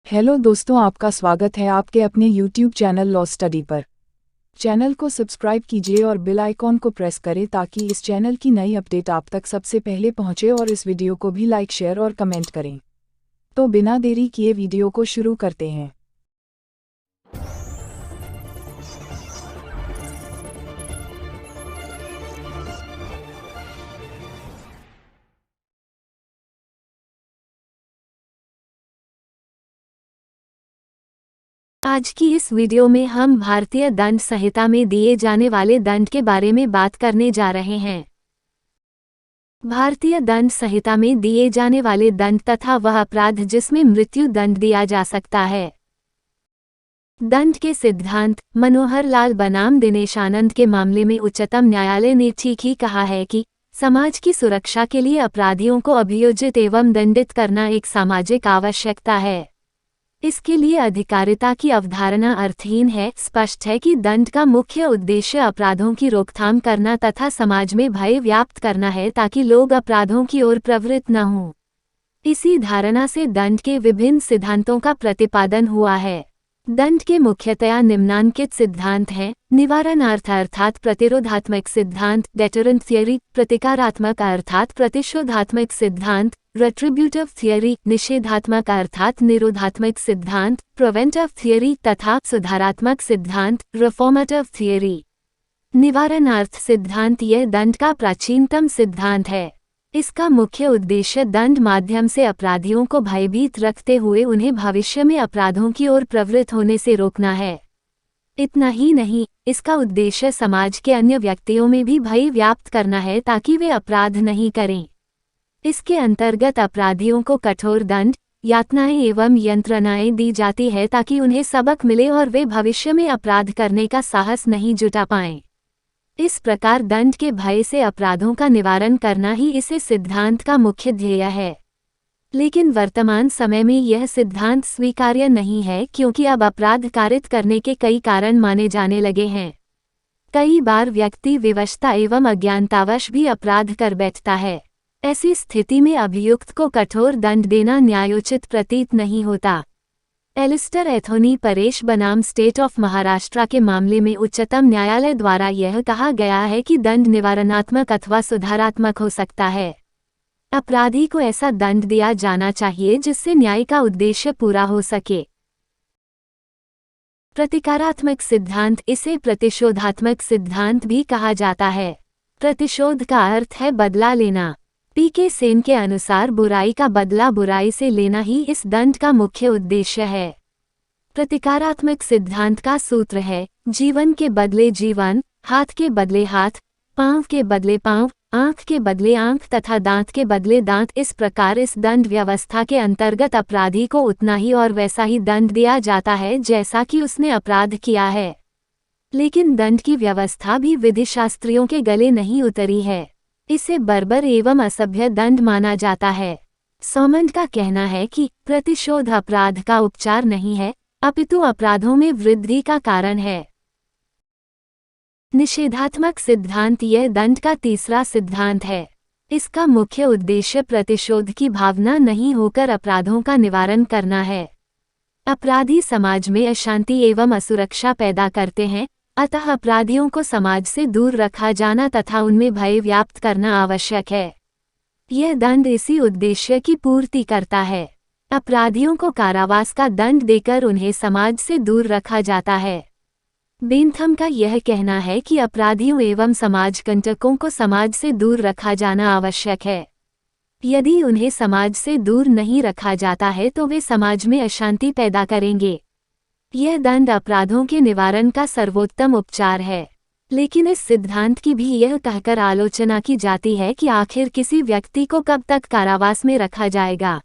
Hello दोस्तों, आपका स्वागत है आपके अपने YouTube चैनल लॉ स्टडी पर। चैनल को सब्सक्राइब कीजिए और बेल आइकॉन को प्रेस करें ताकि इस चैनल की नई अपडेट आप तक सबसे पहले पहुंचे और इस वीडियो को भी लाइक शेयर और कमेंट करें। तो बिना देरी किए वीडियो को शुरू करते हैं। आज की इस वीडियो में हम भारतीय दंड संहिता में दिए जाने वाले दंड के बारे में बात करने जा रहे हैं। भारतीय दंड संहिता में दिए जाने वाले दंड तथा वह अपराध जिसमें मृत्यु दंड दिया जा सकता है। दंड के सिद्धांत। मनोहर लाल बनाम दिनेश आनंद के मामले में उच्चतम न्यायालय ने ठीक ही कहा है कि समाज की सुरक्षा के लिए अपराधियों को अभियोजित एवं दंडित करना एक सामाजिक आवश्यकता है। इसके लिए अधिकारिता की अवधारणा अर्थहीन है। स्पष्ट है कि दंड का मुख्य उद्देश्य अपराधों की रोकथाम करना तथा समाज में भय व्याप्त करना है ताकि लोग अपराधों की ओर प्रवृत्त न हों। इसी धारणा से दंड के विभिन्न सिद्धांतों का प्रतिपादन हुआ है। दंड के मुख्यतया निम्नांकित सिद्धांत हैं: निवारणार्थ अर्थात प्रतिरोधात्मक सिद्धांत, डेटरेंट थियरी, प्रतिकारात्मक अर्थात प्रतिशोधात्मक सिद्धांत, रेट्रिब्यूटिव थियरी, निषेधात्मक अर्थात निरोधात्मक सिद्धांत, प्रिवेंटिव थियरी तथा सुधारात्मक सिद्धांत, रिफॉर्मेटिव थियरी। निवारणार्थ सिद्धांत यह दंड का प्राचीनतम सिद्धांत है। इसका मुख्य उद्देश्य दंड माध्यम से अपराधियों को भयभीत रखते हुए उन्हें भविष्य में अपराधों की ओर प्रवृत्त होने से रोकना है। इतना ही नहीं, इसका उद्देश्य समाज के अन्य व्यक्तियों में भी भय व्याप्त करना है ताकि वे अपराध नहीं करें। इसके अंतर्गत अपराधियों को कठोर दंड, यातनाएं एवं यंत्रणाएं दी जाती है ताकि उन्हें सबक मिले और वे भविष्य में अपराध करने का साहस नहीं जुटा पाएं। इस प्रकार दंड के भय से अपराधों का निवारण करना ही इस सिद्धांत का मुख्य ध्येय है। लेकिन वर्तमान समय में यह सिद्धांत स्वीकार्य नहीं है क्योंकि अब अपराध कारित करने के कई कारण माने जाने लगे हैं। कई बार व्यक्ति विवशता एवं अज्ञानतावश भी अपराध कर बैठता है। ऐसी स्थिति में अभियुक्त को कठोर दंड देना न्यायोचित प्रतीत नहीं होता। एलिस्टर एंथोनी परेश बनाम स्टेट ऑफ महाराष्ट्र के मामले में उच्चतम न्यायालय द्वारा यह कहा गया है कि दंड निवारणात्मक अथवा सुधारात्मक हो सकता है। अपराधी को ऐसा दंड दिया जाना चाहिए जिससे न्याय का उद्देश्य पूरा हो सके। प्रतिकारात्मक सिद्धांत, इसे प्रतिशोधात्मक सिद्धांत भी कहा जाता है। प्रतिशोध का अर्थ है बदला लेना। पी.के. सेन के अनुसार बुराई का बदला बुराई से लेना ही इस दंड का मुख्य उद्देश्य है। प्रतिकारात्मक सिद्धांत का सूत्र है: जीवन के बदले जीवन, हाथ के बदले हाथ, पांव के बदले पांव, आंख के बदले आंख तथा दांत के बदले दांत। इस प्रकार इस दंड व्यवस्था के अंतर्गत अपराधी को उतना ही और वैसा ही दंड दिया जाता है जैसा कि उसने अपराध किया है। लेकिन दंड की व्यवस्था भी विधिशास्त्रियों के गले नहीं उतरी है। इसे बर्बर एवं असभ्य दंड माना जाता है। सोमंड का कहना है कि प्रतिशोध अपराध का उपचार नहीं है, अपितु अपराधों में वृद्धि का कारण है। निषेधात्मक सिद्धांत यह दंड का तीसरा सिद्धांत है। इसका मुख्य उद्देश्य प्रतिशोध की भावना नहीं होकर अपराधों का निवारण करना है। अपराधी समाज में अशांति एवं असुरक्षा पैदा करते हैं, अतः अपराधियों को समाज से दूर रखा जाना तथा उनमें भय व्याप्त करना आवश्यक है। यह दंड इसी उद्देश्य की पूर्ति करता है। अपराधियों को कारावास का दंड देकर उन्हें समाज से दूर रखा जाता है। बेंथम का यह कहना है कि अपराधियों एवं समाज कंटकों को समाज से दूर रखा जाना आवश्यक है। यदि उन्हें समाज से दूर नहीं रखा जाता है तो वे समाज में अशांति पैदा करेंगे। यह दंड अपराधों के निवारण का सर्वोत्तम उपचार है। लेकिन इस सिद्धांत की भी यह कहकर आलोचना की जाती है कि आखिर किसी व्यक्ति को कब तक कारावास में रखा जाएगा?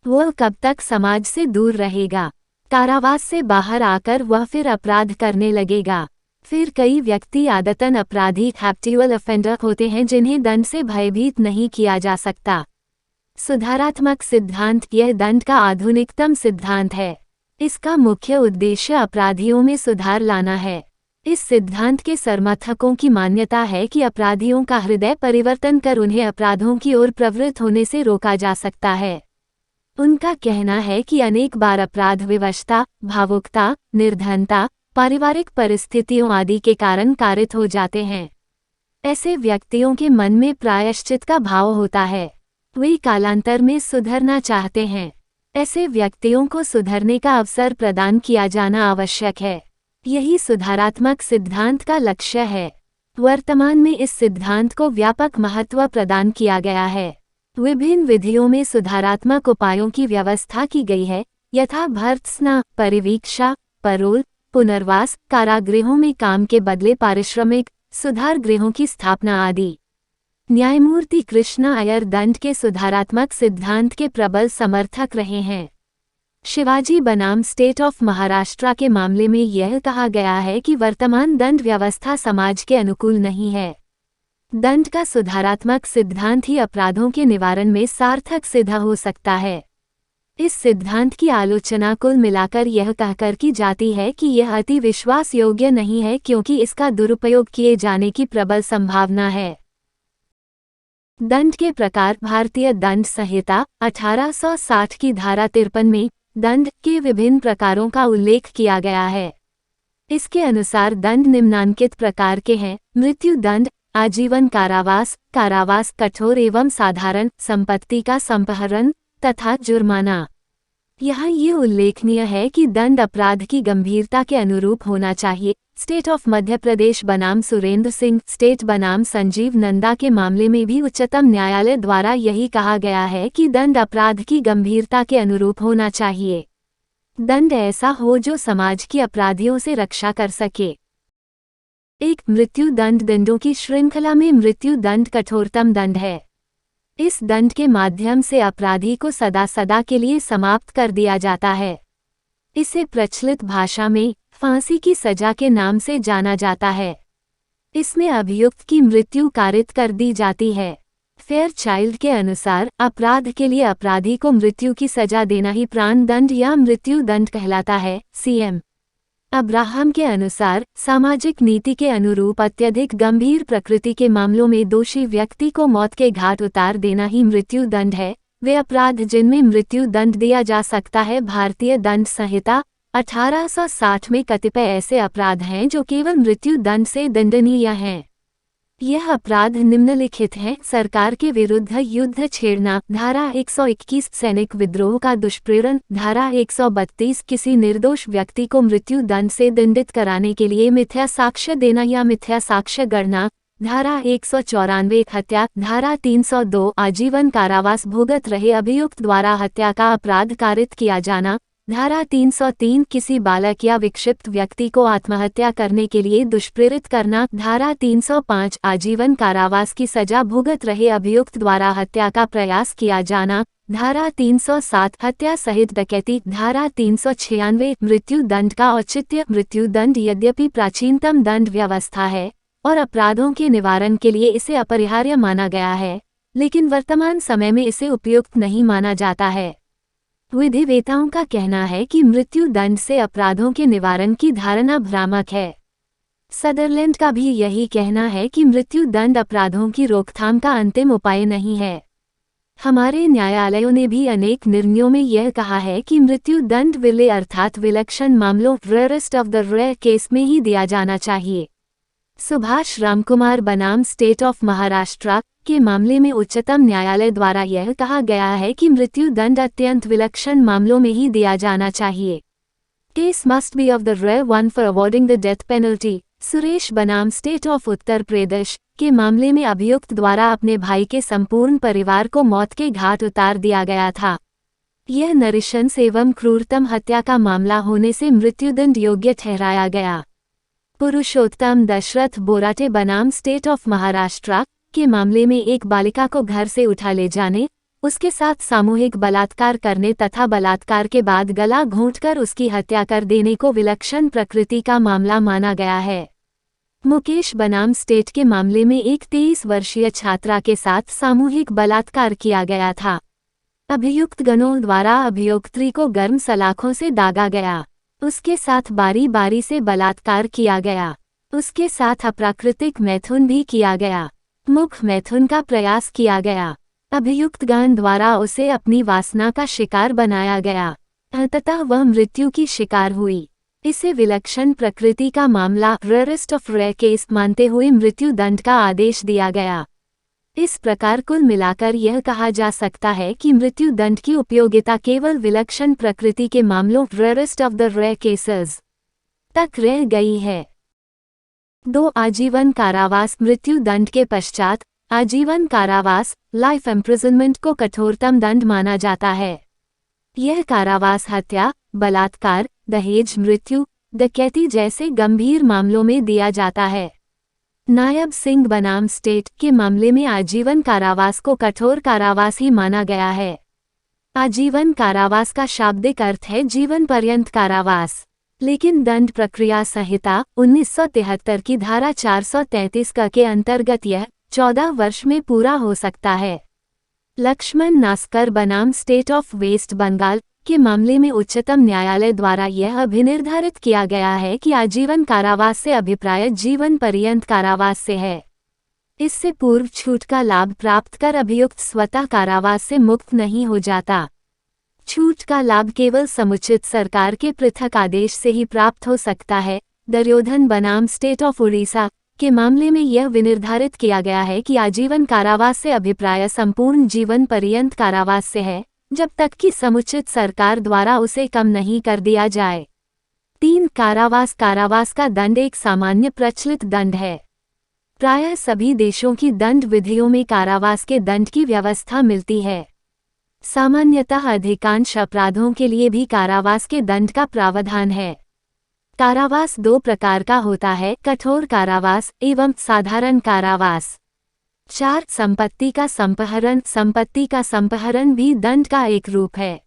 वह कब तक समाज से दूर रहेगा? कारावास से बाहर आकर वह फिर अपराध करने लगेगा। फिर कई व्यक्ति आदतन अपराधी हैबिचुअल ऑफेंडर होते हैं जिन्हें दंड से भयभीत नहीं किया जा सकता। सुधारात्मक सिद्धांत यह दंड का आधुनिकतम सिद्धांत है। इसका मुख्य उद्देश्य अपराधियों में सुधार लाना है। इस सिद्धांत के समर्थकों की मान्यता है कि अपराधियों का हृदय परिवर्तन कर उन्हें अपराधों की ओर प्रवृत्त होने से रोका जा सकता है। उनका कहना है कि अनेक बार अपराध विवशता, भावुकता, निर्धनता, पारिवारिक परिस्थितियों आदि के कारण कारित हो जाते हैं। ऐसे व्यक्तियों के मन में प्रायश्चित का भाव होता है। वे कालांतर में सुधरना चाहते हैं। ऐसे व्यक्तियों को सुधरने का अवसर प्रदान किया जाना आवश्यक है। यही सुधारात्मक सिद्धांत का लक्ष्य है। वर्तमान में इस सिद्धांत को व्यापक महत्व प्रदान किया गया है। विभिन्न विधियों में सुधारात्मक उपायों की व्यवस्था की गई है, यथा भर्त्सना, परिवीक्षा, परोल, पुनर्वास, कारागृहों में काम के बदले पारिश्रमिक, सुधार गृहों की स्थापना आदि। न्यायमूर्ति कृष्णा अय्यर दंड के सुधारात्मक सिद्धांत के प्रबल समर्थक रहे हैं। शिवाजी बनाम स्टेट ऑफ महाराष्ट्र के मामले में यह कहा गया है कि वर्तमान दंड व्यवस्था समाज के अनुकूल नहीं है। दंड का सुधारात्मक सिद्धांत ही अपराधों के निवारण में सार्थक सिद्ध हो सकता है। इस सिद्धांत की आलोचना कुल मिलाकर यह कहकर की जाती है कि यह अति विश्वास योग्य नहीं है, क्योंकि इसका दुरुपयोग किए जाने की प्रबल संभावना है। दंड के प्रकार। भारतीय दंड संहिता 1860 की धारा 53 में दंड के विभिन्न प्रकारों का उल्लेख किया गया है। इसके अनुसार दंड निम्नांकित प्रकार के हैं: मृत्यु दंड, आजीवन कारावास, कारावास कठोर एवं साधारण, संपत्ति का संपहरण तथा जुर्माना। यहाँ ये उल्लेखनीय है कि दंड अपराध की गंभीरता के अनुरूप होना चाहिए। स्टेट ऑफ मध्य प्रदेश बनाम सुरेंद्र सिंह, स्टेट बनाम संजीव नंदा के मामले में भी उच्चतम न्यायालय द्वारा यही कहा गया है कि दंड अपराध की गंभीरता के अनुरूप होना चाहिए। दंड ऐसा हो जो समाज की अपराधियों से रक्षा कर सके। एक मृत्यु दंड। दंडों की श्रृंखला में मृत्यु दंड कठोरतम दंड है। इस दंड के माध्यम से अपराधी को सदा सदा के लिए समाप्त कर दिया जाता है। इसे प्रचलित भाषा में फांसी की सजा के नाम से जाना जाता है। इसमें अभियुक्त की मृत्यु कारित कर दी जाती है। फेयर चाइल्ड के अनुसार अपराध के लिए अपराधी को मृत्यु की सजा देना ही प्राण दंड या मृत्यु दंड कहलाता है। सीएम अब्राहम के अनुसार सामाजिक नीति के अनुरूप अत्यधिक गंभीर प्रकृति के मामलों में दोषी व्यक्ति को मौत के घाट उतार देना ही मृत्यु दंड है। वे अपराध जिनमें मृत्यु दंड दिया जा सकता है। भारतीय दंड संहिता 1860 में कतिपय ऐसे अपराध हैं जो केवल मृत्यु दंड से दंडनीय हैं। यह अपराध निम्नलिखित हैं: सरकार के विरुद्ध युद्ध छेड़ना, धारा 121 सैनिक विद्रोह का दुष्प्रेरण, धारा 132 किसी निर्दोष व्यक्ति को मृत्यु दंड से दंडित कराने के लिए मिथ्या साक्ष्य देना या मिथ्या साक्ष्य गढ़ना, धारा 194 हत्या, धारा 302 आजीवन कारावास भुगत रहे अभियुक्त द्वारा हत्या का अपराध कारित किया जाना, धारा 303 किसी बालक या विक्षिप्त व्यक्ति को आत्महत्या करने के लिए दुष्प्रेरित करना, धारा 305 आजीवन कारावास की सजा भुगत रहे अभियुक्त द्वारा हत्या का प्रयास किया जाना, धारा 307 हत्या सहित डकैती, धारा 396 मृत्यु दंड का औचित्य। मृत्यु दंड यद्यपि प्राचीनतम दंड व्यवस्था है और अपराधों के निवारण के लिए इसे अपरिहार्य माना गया है, लेकिन वर्तमान समय में इसे उपयुक्त नहीं माना जाता है। विधिवेताओं का कहना है कि मृत्यु दंड से अपराधों के निवारण की धारणा भ्रामक है। सदरलैंड का भी यही कहना है कि मृत्यु दंड अपराधों की रोकथाम का अंतिम उपाय नहीं है। हमारे न्यायालयों ने भी अनेक निर्णयों में यह कहा है कि मृत्यु दंड विरले अर्थात विलक्षण मामलों rarest of the rare case में ही दिया जाना चाहिए। सुभाष रामकुमार बनाम स्टेट ऑफ महाराष्ट्र के मामले में उच्चतम न्यायालय द्वारा यह कहा गया है कि मृत्यु दंड अत्यंत विलक्षण मामलों में ही दिया जाना चाहिए। Case must be of the rare one for awarding the death penalty. Suresh बनाम स्टेट ऑफ उत्तर प्रदेश के मामले में अभियुक्त द्वारा अपने भाई के संपूर्ण परिवार को मौत के घाट उतार दिया गया था। यह नृशंस एवं क्रूरतम हत्या का मामला होने से मृत्युदंड योग्य ठहराया गया। पुरुषोत्तम दशरथ बोराटे बनाम स्टेट ऑफ महाराष्ट्र के मामले में एक बालिका को घर से उठा ले जाने, उसके साथ सामूहिक बलात्कार करने तथा बलात्कार के बाद गला घोंटकर उसकी हत्या कर देने को विलक्षण प्रकृति का मामला माना गया है। मुकेश बनाम स्टेट के मामले में एक 23 वर्षीय छात्रा के साथ सामूहिक बलात्कार किया गया था। अभियुक्त गणों द्वारा अभियुक्त्री को गर्म सलाखों से दागा गया, उसके साथ बारी बारी से बलात्कार किया गया, उसके साथ अप्राकृतिक मैथुन भी किया गया, मुख मैथुन का प्रयास किया गया। अभियुक्तगण द्वारा उसे अपनी वासना का शिकार बनाया गया। अंततः वह मृत्यु की शिकार हुई। इसे विलक्षण प्रकृति का मामला रेयरेस्ट ऑफ रेयर केस मानते हुए मृत्यु दंड का आदेश दिया गया। इस प्रकार कुल मिलाकर यह कहा जा सकता है कि मृत्यु दंड की उपयोगिता केवल विलक्षण प्रकृति के मामलों rarest of the rare cases तक रह गई है। 2. आजीवन कारावास। मृत्यु दंड के पश्चात आजीवन कारावास लाइफ इम्प्रिजनमेंट को कठोरतम दंड माना जाता है। यह कारावास हत्या, बलात्कार, दहेज, मृत्यु, डकैती जैसे गंभीर मामलों में दिया जाता है। नायब सिंह बनाम स्टेट के मामले में आजीवन कारावास को कठोर कारावास ही माना गया है। आजीवन कारावास का शाब्दिक अर्थ है जीवन पर्यंत कारावास, लेकिन दंड प्रक्रिया संहिता 1973 की धारा 433 के अंतर्गत यह 14 वर्ष में पूरा हो सकता है। लक्ष्मण नास्कर बनाम स्टेट ऑफ वेस्ट बंगाल के मामले में उच्चतम न्यायालय द्वारा यह अभिनिर्धारित किया गया है कि आजीवन कारावास से अभिप्राय जीवन पर्यंत कारावास से है। इससे पूर्व छूट का लाभ प्राप्त कर अभियुक्त स्वतः कारावास से मुक्त नहीं हो जाता। छूट का लाभ केवल समुचित सरकार के पृथक आदेश से ही प्राप्त हो सकता है। दुर्योधन बनाम स्टेट ऑफ उड़ीसा के मामले में यह विनिर्धारित किया गया है कि आजीवन कारावास से अभिप्राय संपूर्ण जीवन पर्यंत कारावास से है, जब तक कि समुचित सरकार द्वारा उसे कम नहीं कर दिया जाए। 3. कारावास। कारावास का दंड एक सामान्य प्रचलित दंड है। प्रायः सभी देशों की दंड विधियों में कारावास के दंड की व्यवस्था मिलती है। सामान्यतः अधिकांश अपराधों के लिए भी कारावास के दंड का प्रावधान है। कारावास 2 प्रकार का होता है, कठोर कारावास एवं साधारण कारावास। 4. संपत्ति का संपहरण। संपत्ति का संपहरण भी दंड का एक रूप है।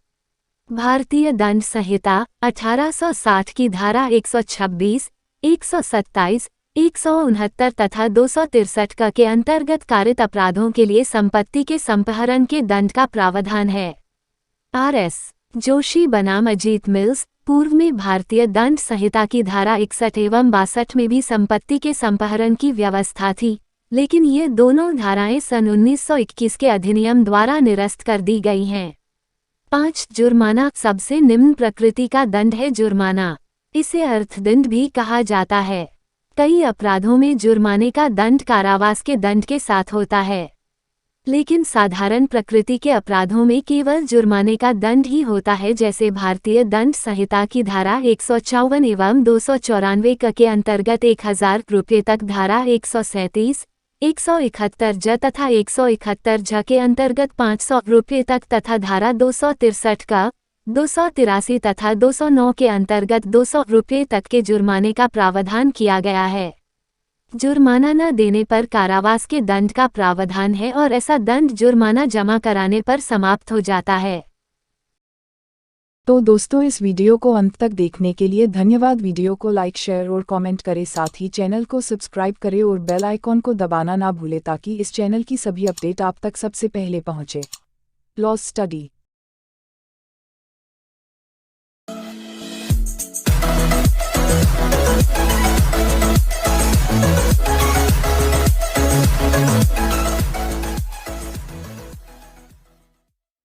भारतीय दंड संहिता 1860 की धारा 126, 127, 169 तथा 263 के अंतर्गत कारित अपराधों के लिए संपत्ति के संपहरण के दंड का प्रावधान है। R.S. जोशी बनाम अजीत मिल्स। पूर्व में भारतीय दंड संहिता की धारा 61 एवं 62 में भी संपत्ति के संपहरण की व्यवस्था थी, लेकिन ये दोनों धाराएं सन 1921 के अधिनियम द्वारा निरस्त कर दी गई हैं। 5. जुर्माना। सबसे निम्न प्रकृति का दंड है जुर्माना। इसे अर्थदंड भी कहा जाता है। कई अपराधों में जुर्माने का दंड कारावास के दंड के साथ होता है, लेकिन साधारण प्रकृति के अपराधों में केवल जुर्माने का दंड ही होता है, जैसे भारतीय दंड संहिता की धारा 154 एवं 294 के अंतर्गत 1000 रुपये तक, धारा 137, 171 ज तथा 171 झ के अंतर्गत 500 रुपये तक तथा धारा 263 का 283 तथा 209 के अंतर्गत 200 रुपये तक के जुर्माने का प्रावधान किया गया है। जुर्माना न देने पर कारावास के दंड का प्रावधान है और ऐसा दंड जुर्माना जमा कराने पर समाप्त हो जाता है। तो दोस्तों, इस वीडियो को अंत तक देखने के लिए धन्यवाद। वीडियो को लाइक, शेयर और कमेंट करें, साथ ही चैनल को सब्सक्राइब करें और बेल आइकॉन को दबाना ना भूलें ताकि इस चैनल की सभी अपडेट आप तक सबसे पहले पहुंचे। Law study.